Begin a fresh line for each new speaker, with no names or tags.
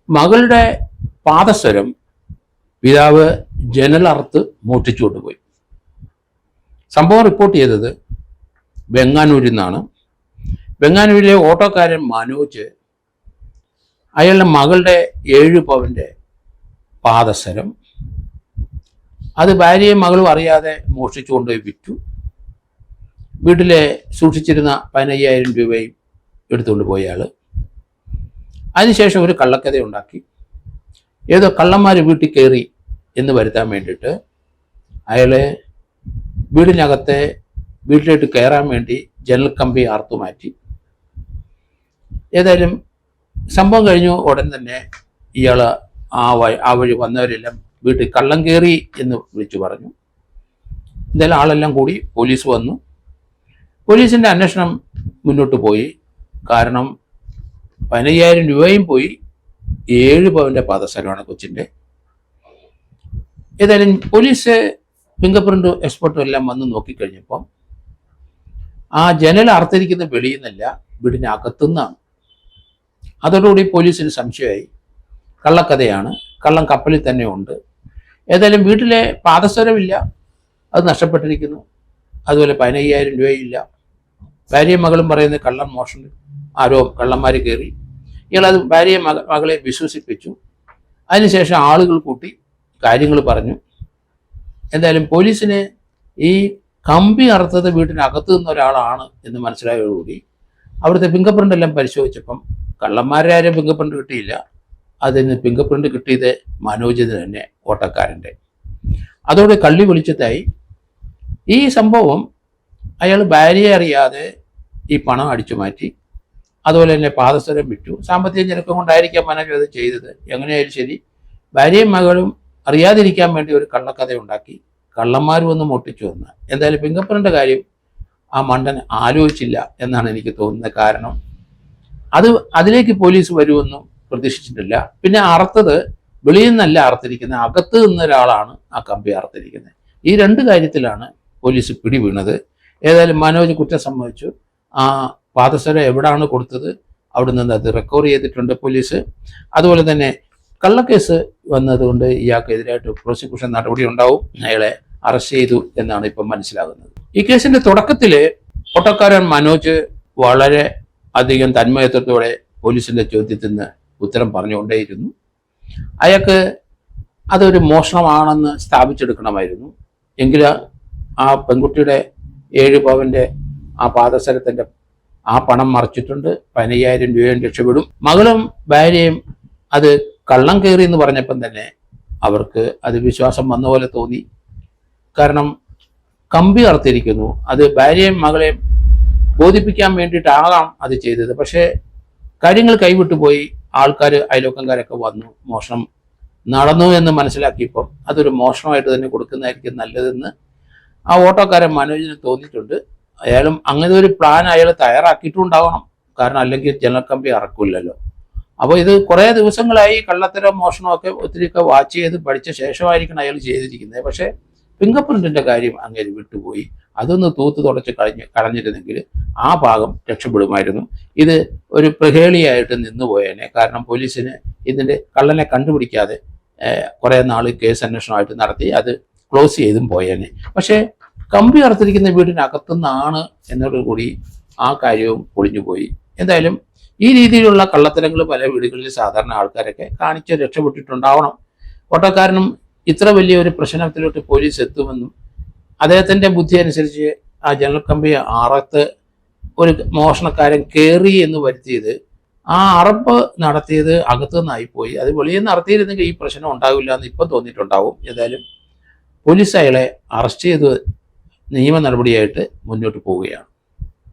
മകളുടെ പാദസരം പിതാവ് ജനലറുത്ത് മോഷ്ടിച്ചു കൊണ്ടുപോയി. സംഭവം റിപ്പോർട്ട് ചെയ്തത് വെങ്ങാനൂരിൽ നിന്നാണ്. വെങ്ങാനൂരിലെ ഓട്ടോക്കാരൻ മനോജ് അയാളുടെ മകളുടെ 7 പവൻ്റെ പാദസരം അത് ഭാര്യയും മകളും അറിയാതെ മോഷ്ടിച്ചു കൊണ്ടുപോയി വിറ്റു. വീട്ടിലെ സൂക്ഷിച്ചിരുന്ന 15,000 രൂപയും എടുത്തുകൊണ്ട് പോയ ആൾ അതിനുശേഷം ഒരു കള്ളക്കഥ ഉണ്ടാക്കി. ഏതോ കള്ളന്മാർ വീട്ടിൽ കയറി എന്ന് വരുത്താൻ വേണ്ടിയിട്ട് അയാളെ വീട്ടിലേക്ക് കയറാൻ വേണ്ടി ജനൽ കമ്പി ആർത്തു മാറ്റി. ഏതായാലും സംഭവം കഴിഞ്ഞു ഉടൻ തന്നെ ഇയാൾ ആ വഴി വന്നവരെല്ലാം വീട്ടിൽ കള്ളം കയറി എന്ന് വിളിച്ചു പറഞ്ഞു. എന്തായാലും ആളെല്ലാം കൂടി പോലീസ് വന്നു. പോലീസിൻ്റെ അന്വേഷണം മുന്നോട്ട് പോയി. കാരണം 15,000 രൂപയും പോയി, 7 പവൻ്റെ പാദസരമാണ് കൊച്ചിൻ്റെ. ഏതായാലും പോലീസ് ഫിംഗർ പ്രിന്റ് എക്സ്പെർട്ടും എല്ലാം വന്ന് നോക്കിക്കഴിഞ്ഞപ്പം ആ ജനൽ അറുത്തിരിക്കുന്ന വെളിയിൽ നിന്നല്ല, വീടിന് അകത്തുനിന്നാണ്. അതോടുകൂടി പോലീസിന് സംശയമായി, കള്ളക്കഥയാണ്, കള്ളം കപ്പലിൽ തന്നെ ഉണ്ട്. ഏതായാലും വീട്ടിലെ പാദസരമില്ല, അത് നഷ്ടപ്പെട്ടിരിക്കുന്നു. അതുപോലെ 15,000 രൂപയില്ല. ഭാര്യയും മകളും പറയുന്നത് കള്ളം മോഷണം, ആരോ കള്ളന്മാർ കയറി. ഇയാളത് ഭാര്യയെ മകളെ വിശ്വസിപ്പിച്ചു. അതിനുശേഷം ആളുകൾ കൂട്ടി കാര്യങ്ങൾ പറഞ്ഞു. എന്തായാലും പോലീസിന് ഈ കമ്പി അറുത്തത് വീട്ടിനകത്ത് നിന്ന ഒരാളാണ് എന്ന് മനസ്സിലായതോടുകൂടി അവിടുത്തെ ഫിംഗർ പ്രിന്റ് എല്ലാം പരിശോധിച്ചപ്പം കള്ളന്മാരെ ആരും ഫിംഗർ പ്രിന്റ് കിട്ടിയില്ല. അതിന് ഫിംഗർ പ്രിന്റ് കിട്ടിയത് മനോജിന് തന്നെ, ഓട്ടക്കാരൻ്റെ. അതോടെ കള്ളി വെളിച്ചത്തായി. ഈ സംഭവം അയാൾ ഭാര്യയെ അറിയാതെ ഈ പണം അടിച്ചു മാറ്റി. അതുപോലെ തന്നെ പാദസരം വിറ്റു. സാമ്പത്തിക ഞെരുക്കം കൊണ്ടായിരിക്കാം മനോജ് അത് ചെയ്തത്. എങ്ങനെയായാലും ശരി, ഭാര്യയും മകളും അറിയാതിരിക്കാൻ വേണ്ടി ഒരു കള്ളക്കഥ ഉണ്ടാക്കി, കള്ളന്മാരും ഒന്ന് മുട്ടിച്ചു വന്ന്. എന്തായാലും ഫിംഗർ പ്രിന്റ് കാര്യം ആ മണ്ടൻ ആലോചിച്ചില്ല എന്നാണ് എനിക്ക് തോന്നുന്നത്. കാരണം അതിലേക്ക് പോലീസ് വരുമെന്നും പ്രതീക്ഷിച്ചിട്ടില്ല. പിന്നെ അറുത്തത് വെളിയിൽ നിന്നല്ല അറുത്തിരിക്കുന്നത്, അകത്ത് നിന്ന ഒരാളാണ് ആ കമ്പി അറുത്തിരിക്കുന്നത്. ഈ 2 കാര്യത്തിലാണ് പോലീസ് പിടി വീണത്. ഏതായാലും മനോജ് കുറ്റം സമ്മതിച്ചു. ആ പാദസരം എവിടാണ് കൊടുത്തത് അവിടെ നിന്ന് അത് റിക്കവർ ചെയ്തിട്ടുണ്ട് പോലീസ്. അതുപോലെ തന്നെ കള്ളക്കേസ് വന്നതുകൊണ്ട് ഇയാൾക്കെതിരായിട്ട് പ്രോസിക്യൂഷൻ നടപടി ഉണ്ടാവും. അയാളെ അറസ്റ്റ് ചെയ്തു എന്നാണ് ഇപ്പം മനസ്സിലാകുന്നത്. ഈ കേസിന്റെ തുടക്കത്തിൽ ഓട്ടോക്കാരൻ മനോജ് വളരെ അധികം തന്മയത്വത്തോടെ പോലീസിന്റെ ചോദ്യത്തിന് ഉത്തരം പറഞ്ഞുകൊണ്ടേയിരുന്നു. അയാൾക്ക് അതൊരു മോഷണമാണെന്ന് സ്ഥാപിച്ചെടുക്കണമായിരുന്നു. എങ്കിൽ ആ പെൺകുട്ടിയുടെ 7 പവന്റെ ആ പാദസരത്തിന്റെ ആ പണം മറിച്ചിട്ടുണ്ട്, 15,000 രൂപയും രക്ഷപ്പെടും. മകളും ഭാര്യയും അത് കള്ളം കയറി എന്ന് പറഞ്ഞപ്പം തന്നെ അവർക്ക് അത് വിശ്വാസം വന്ന പോലെ തോന്നി. കാരണം കമ്പി അറുത്തിരിക്കുന്നു, അത് ഭാര്യയും മകളെയും ബോധിപ്പിക്കാൻ വേണ്ടിയിട്ടാകാം അത് ചെയ്തത്. പക്ഷേ കാര്യങ്ങൾ കൈവിട്ടു പോയി. ആൾക്കാർ, അയൽവക്കംകാരൊക്കെ വന്നു, മോഷണം നടന്നു എന്ന് മനസ്സിലാക്കിയപ്പം അതൊരു മോഷണമായിട്ട് തന്നെ കൊടുക്കുന്നതായിരിക്കും നല്ലതെന്ന് ആ ഓട്ടോക്കാരൻ മനോജിന് തോന്നിയിട്ടുണ്ട്. അയാളും അങ്ങനെ ഒരു പ്ലാൻ അയാൾ തയ്യാറാക്കിയിട്ടുണ്ടാവണം. കാരണം അല്ലെങ്കിൽ ജനൽ കമ്പി അറക്കില്ലല്ലോ. അപ്പോൾ ഇത് കുറേ ദിവസങ്ങളായി കള്ളത്തരം മോഷണമൊക്കെ ഒത്തിരിയൊക്കെ വാച്ച് ചെയ്ത് പഠിച്ച ശേഷമായിരിക്കണം അയാൾ ചെയ്തിരിക്കുന്നത്. പക്ഷേ ഫിംഗർ പ്രിന്റിന്റെ കാര്യം അങ്ങനെ വിട്ടുപോയി. അതൊന്ന് തൂത്ത് തുടച്ച് കളഞ്ഞിരുന്നെങ്കിൽ ആ ഭാഗം രക്ഷപ്പെടുമായിരുന്നു. ഇത് ഒരു പ്രഹേളിയായിട്ട് നിന്നുപോയേനെ. കാരണം പോലീസിന് ഇതിൻ്റെ കള്ളനെ കണ്ടുപിടിക്കാതെ കുറേ നാൾ കേസ് അന്വേഷണമായിട്ട് നടത്തി അത് ക്ലോസ് ചെയ്തും പോയേനെ. പക്ഷേ കമ്പി അറുത്തിരിക്കുന്ന വീടിനകത്തുനിന്നാണ് എന്നതോടുകൂടി ആ കാര്യവും പൊളിഞ്ഞുപോയി. എന്തായാലും ഈ രീതിയിലുള്ള കള്ളത്തരങ്ങൾ പല വീടുകളിൽ സാധാരണ ആൾക്കാരൊക്കെ കാണിച്ച് രക്ഷപ്പെട്ടിട്ടുണ്ടാവണം. ഓട്ടോക്കാരനും ഇത്ര വലിയൊരു പ്രശ്നത്തിലോട്ട് പോലീസ് എത്തുമെന്നും അദ്ദേഹത്തിൻ്റെ ബുദ്ധി അനുസരിച്ച് ആ ജനൽ കമ്പി അറത്ത് ഒരു മോഷണക്കാരൻ കയറി എന്ന് വരുത്തിയത്, ആ അറപ്പ് നടത്തിയത് അകത്തു നിന്നായിപ്പോയി. അത് വെളിയിൽ നിന്ന് നടത്തിയിരുന്നെങ്കിൽ ഈ പ്രശ്നം ഉണ്ടാവില്ല എന്ന് ഇപ്പം തോന്നിയിട്ടുണ്ടാവും. ഏതായാലും പോലീസ് അയാളെ അറസ്റ്റ് ചെയ്ത് നിയമ നടപടിയായിട്ട് മുന്നോട്ട് പോവുകയാണ്.